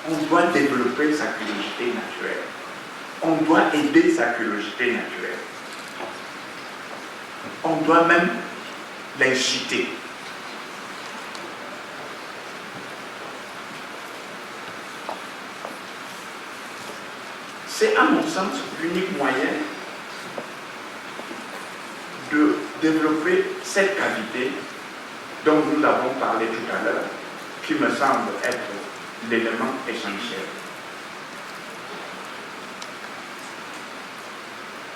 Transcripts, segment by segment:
on doit développer sa curiosité naturelle. On doit aider sa curiosité naturelle. On doit même l'inciter. C'est à mon sens l'unique moyen de développer cette qualité dont nous avons parlé tout à l'heure, qui me semble être l'élément essentiel.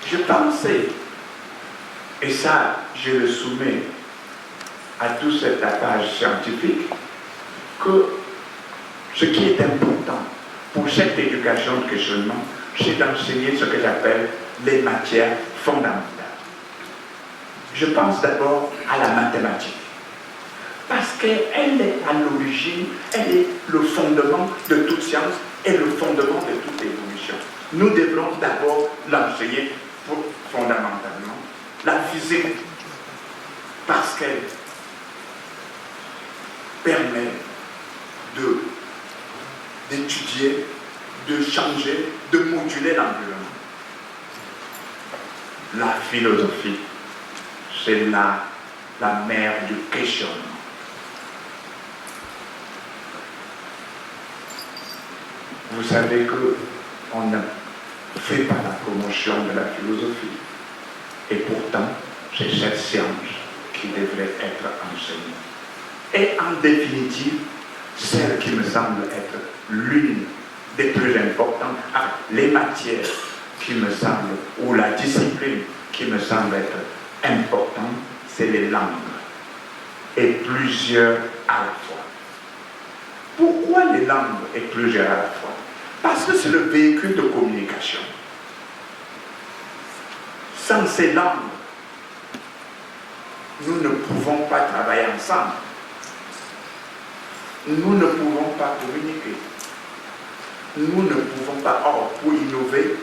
Je pensais, et ça je le soumets à tout cet tapage scientifique, que ce qui est important pour cette éducation de questionnement, c'est d'enseigner ce que j'appelle les matières fondamentales. Je pense d'abord à la mathématique, parce qu'elle est à l'origine, elle est le fondement de toute science et le fondement de toute évolution. Nous devrons d'abord l'enseigner fondamentalement. La physique, parce qu'elle permet d'étudier, de changer, de moduler l'environnement. La philosophie, c'est la mère du questionnement. Vous savez qu'on ne fait pas la promotion de la philosophie. Et pourtant, c'est cette science qui devrait être enseignée. Et en définitive, celle qui me semble être l'une des plus importantes, les matières qui me semblent, ou la discipline qui me semble être importante, c'est les langues. Et plusieurs à la fois. Pourquoi les langues et plusieurs à la fois? Parce que c'est le véhicule de communication. Sans ces langues, nous ne pouvons pas travailler ensemble. Nous ne pouvons pas communiquer. Nous ne pouvons pas, pour innover,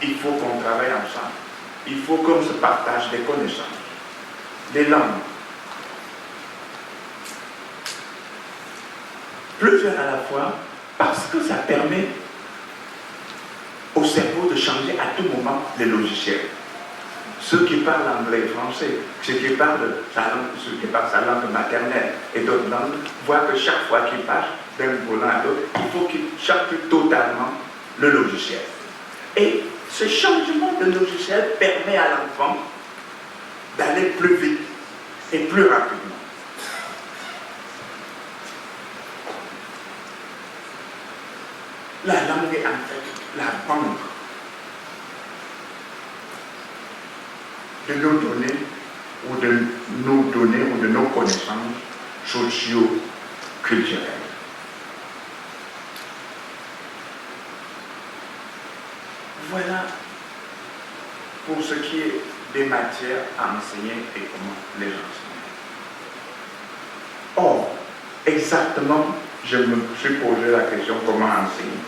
il faut qu'on travaille ensemble. Il faut qu'on se partage des connaissances. Les langues. Plusieurs à la fois, parce que ça permet au cerveau de changer à tout moment les logiciels. Ceux qui parlent anglais et français, ceux qui parlent sa langue maternelle et d'autres langues, voient que chaque fois qu'ils passent d'un volant à l'autre, il faut qu'ils changent totalement le logiciel. Et ce changement de logiciel permet à l'enfant d'aller plus vite et plus rapidement. La langue est en fait la banque de nos données ou de nos connaissances socio-culturelles. Voilà pour ce qui est des matières à enseigner et comment les enseigner. Or, exactement, je me suis posé la question comment enseigner.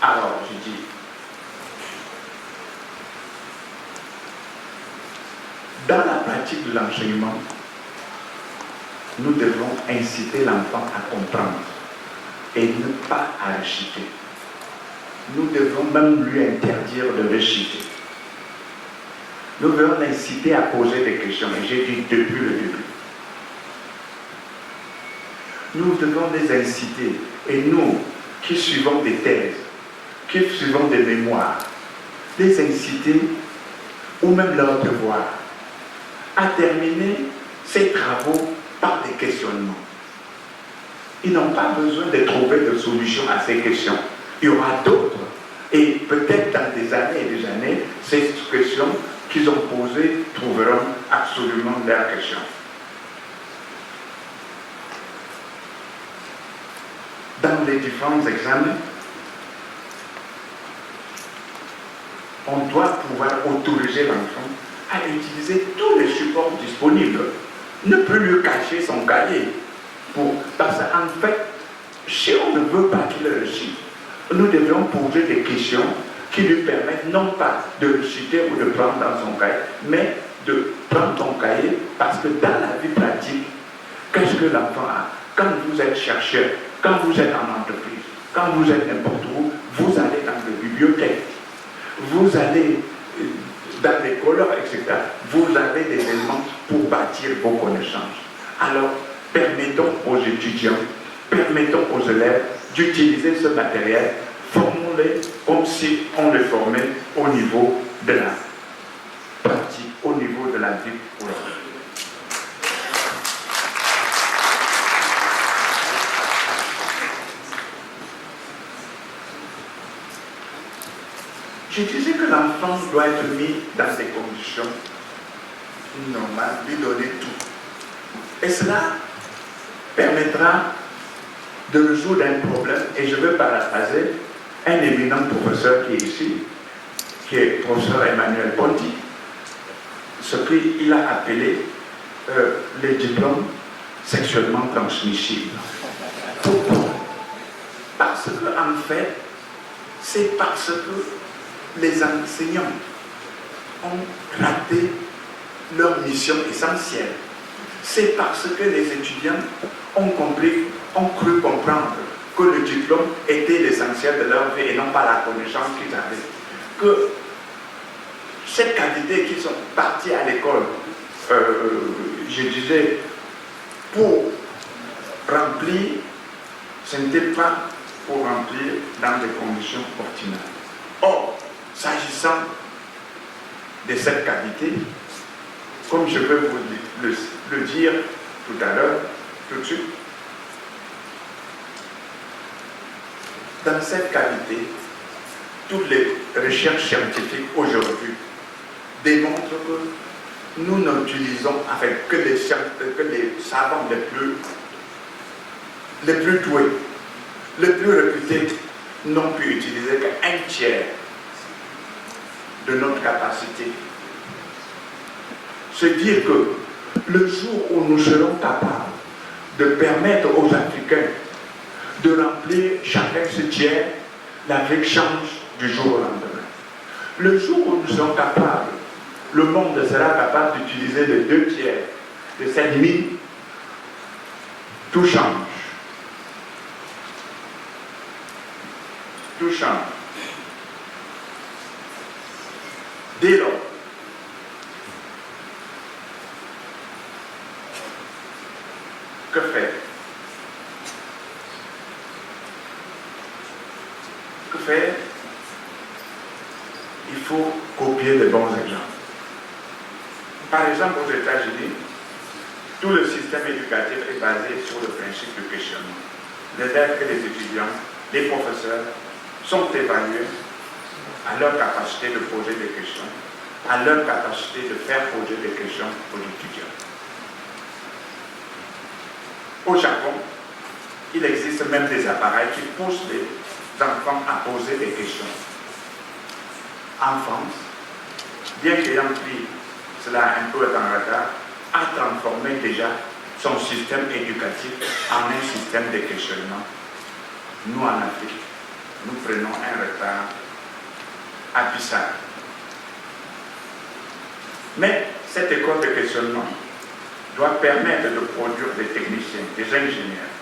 Alors, je dis, dans la pratique de l'enseignement, nous devons inciter l'enfant à comprendre et ne pas à réciter. Nous devons même lui interdire de réciter. Nous devons l'inciter à poser des questions, et j'ai dit depuis le début. Nous devons les inciter, et nous qui suivons des thèses, qui suivons des mémoires, les inciter, ou même leur devoir, à terminer ces travaux par des questionnements. Ils n'ont pas besoin de trouver de solutions à ces questions. Il y aura d'autres. Et peut-être dans des années et des années, ces questions qu'ils ont posées trouveront absolument leurs questions. Dans les différents examens, on doit pouvoir autoriser l'enfant à utiliser tous les supports disponibles. Ne plus lui cacher son cahier. Parce qu'en fait, si on ne veut pas qu'il réussisse, nous devons poser des questions qui lui permettent non pas de réciter ou de prendre dans son cahier, mais de prendre ton cahier, parce que dans la vie pratique, qu'est-ce que l'enfant a? Quand vous êtes chercheur, Quand vous êtes en entreprise, quand vous êtes n'importe où, vous allez dans les bibliothèques, vous allez dans les colères, etc. Vous avez des éléments pour bâtir vos connaissances. Alors, permettons aux étudiants, permettons aux élèves d'utiliser ce matériel, formons-les comme si on les formait au niveau de la pratique, au niveau de la vie pour leur. Je disais que l'enfant doit être mis dans des conditions normales, lui donner tout. Et cela permettra de résoudre un problème, et je veux paraphraser un éminent professeur qui est ici, qui est le professeur Emmanuel Ponty, ce qu'il a appelé les diplômes sexuellement transmissibles. Pourquoi? Parce qu'en fait, c'est parce que les enseignants ont raté leur mission essentielle. C'est parce que les étudiants ont cru comprendre que le diplôme était l'essentiel de leur vie et non pas la connaissance qu'ils avaient. Que cette qualité qu'ils sont partis à l'école, je disais, pour remplir, ce n'était pas pour remplir dans des conditions optimales. Or, s'agissant de cette qualité, comme je peux vous le dire tout à l'heure, tout de suite, dans cette qualité, toutes les recherches scientifiques aujourd'hui démontrent que nous n'utilisons que les savants les plus doués, les plus réputés, n'ont pu utiliser qu'un tiers de notre capacité. C'est dire que le jour où nous serons capables de permettre aux Africains de remplir chacun ce tiers, l'Afrique change du jour au lendemain. Le jour où nous serons capables, le monde sera capable d'utiliser les 2 tiers de cette mine, tout change. Tout change. Dès lors, que faire? Que faire? Il faut copier les bons exemples. Par exemple, aux États-Unis, tout le système éducatif est basé sur le principe du questionnement. Les élèves et les étudiants, les professeurs sont évalués à leur capacité de poser des questions, à leur capacité de faire poser des questions aux étudiants. Au Japon, il existe même des appareils qui poussent les enfants à poser des questions. En France, bien qu'ayant pris cela un peu en retard, a transformé déjà son système éducatif en un système de questionnement. Nous, en Afrique, nous prenons un retard abyssal. Mais cette école de questionnement doit permettre de produire des techniciens, des ingénieurs,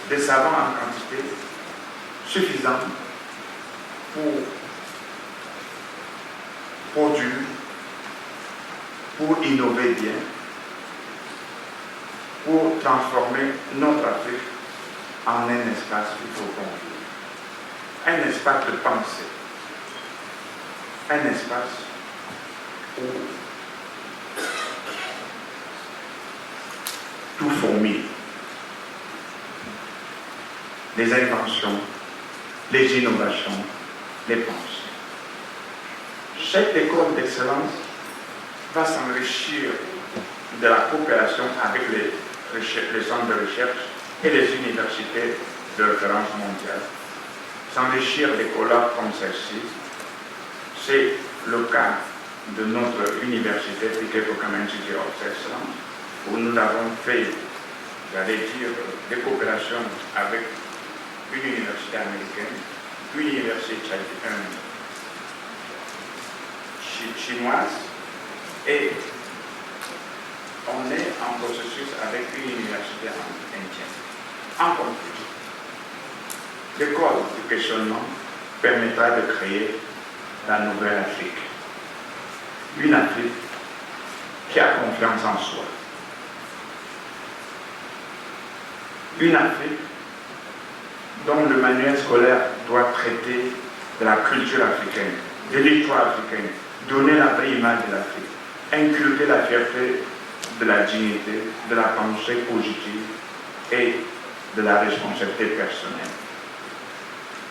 des savants en quantité suffisante pour produire, pour innover bien, pour transformer notre Afrique en un espace qu'il faut construire. Un espace de pensée, un espace où tout fourmille. Les inventions, les innovations, les pensées. Cette école d'excellence va s'enrichir de la coopération avec les centres de recherche et les universités de référence mondiale, s'enrichir des colloques comme celle-ci. C'est le cas de notre université, Piketokam Institute of Excellence, où nous avons fait, j'allais dire, des coopérations avec une université américaine, une université chinoise, et on est en processus avec une université indienne. En conclusion, L'école du questionnement permettra de créer la nouvelle Afrique. Une Afrique qui a confiance en soi. Une Afrique dont le manuel scolaire doit traiter de la culture africaine, de l'histoire africaine, donner la vraie image de l'Afrique, inculquer la fierté de la dignité, de la pensée positive et de la responsabilité personnelle.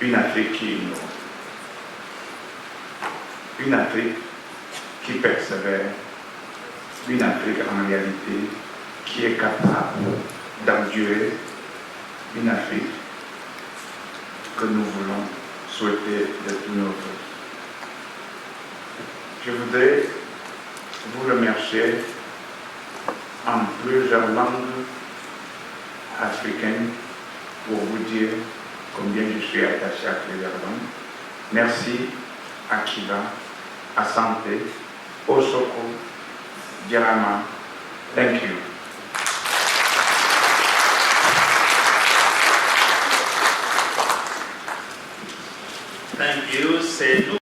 Une Afrique qui innove. Une Afrique qui persévère. Une Afrique en réalité qui est capable d'endurer. Une Afrique que nous voulons souhaiter de tous nos voeux. Je voudrais vous remercier en plusieurs langues africaines pour vous dire combien je suis attaché à plusieurs langues. Merci à Kiva, à Santé, Osoko, Djarama. Thank you. Thank you. C'est